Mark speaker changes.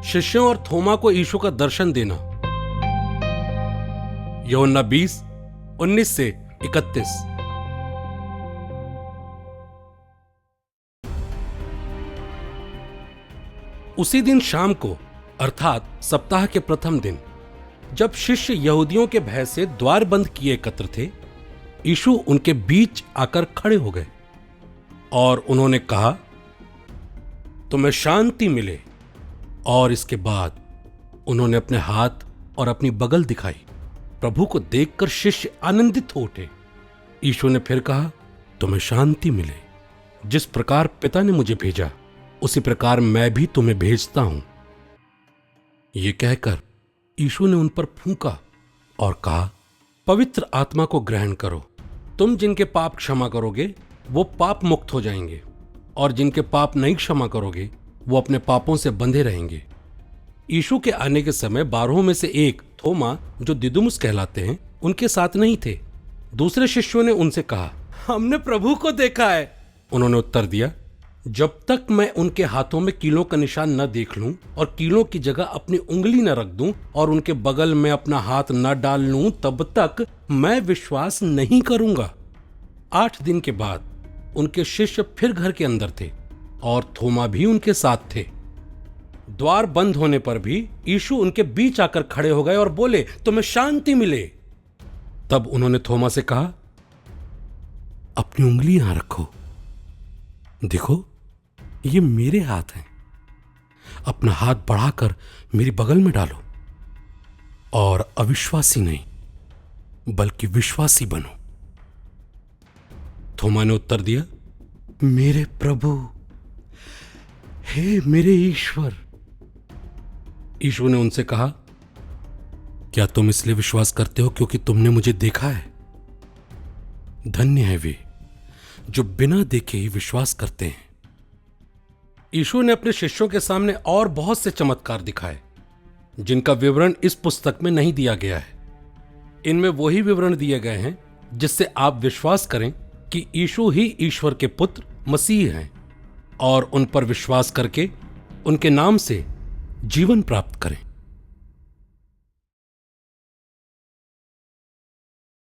Speaker 1: शिष्यों और थोमा को यीशु का दर्शन देना। यूहन्ना 20:19 से 31। उसी दिन शाम को अर्थात सप्ताह के प्रथम दिन, जब शिष्य यहूदियों के भय से द्वार बंद किए एकत्र थे, यीशु उनके बीच आकर खड़े हो गए और उन्होंने कहा, तुम्हें शांति मिले। और इसके बाद उन्होंने अपने हाथ और अपनी बगल दिखाई। प्रभु को देखकर शिष्य आनंदित हो उठे। यीशु ने फिर कहा, तुम्हें शांति मिले। जिस प्रकार पिता ने मुझे भेजा, उसी प्रकार मैं भी तुम्हें भेजता हूं। यह कहकर यीशु ने उन पर फूंका और कहा, पवित्र आत्मा को ग्रहण करो। तुम जिनके पाप क्षमा करोगे वो पाप मुक्त हो जाएंगे, और जिनके पाप नहीं क्षमा करोगे वो अपने पापों से बंधे रहेंगे। यीशु के आने के समय 12 में से एक थोमा, जो दिदुमुस कहलाते हैं, उनके साथ नहीं थे। दूसरे शिष्यों ने उनसे कहा, हमने प्रभु को देखा है। उन्होंने उत्तर दिया, जब तक मैं उनके हाथों में कीलों का निशान न देख लूं और कीलों की जगह अपनी उंगली न रख दूं और उनके बगल में अपना हाथ न डाल लूं, तब तक मैं विश्वास नहीं करूंगा। 8 दिन के बाद उनके शिष्य फिर घर के अंदर थे और थोमा भी उनके साथ थे। द्वार बंद होने पर भी यीशु उनके बीच आकर खड़े हो गए और बोले, तुम्हें शांति मिले। तब उन्होंने थोमा से कहा, अपनी उंगली यहां रखो, देखो ये मेरे हाथ हैं। अपना हाथ बढ़ाकर मेरी बगल में डालो और अविश्वासी नहीं बल्कि विश्वासी बनो। थोमा ने उत्तर दिया, मेरे प्रभु, हे मेरे ईश्वर। यीशु ने उनसे कहा, क्या तुम इसलिए विश्वास करते हो क्योंकि तुमने मुझे देखा है? धन्य है वे जो बिना देखे ही विश्वास करते हैं। यीशु ने अपने शिष्यों के सामने और बहुत से चमत्कार दिखाए, जिनका विवरण इस पुस्तक में नहीं दिया गया है। इनमें वही विवरण दिए गए हैं जिससे आप विश्वास करें कि यीशु ही ईश्वर के पुत्र मसीह हैं, और उन पर विश्वास करके उनके नाम से जीवन प्राप्त करें।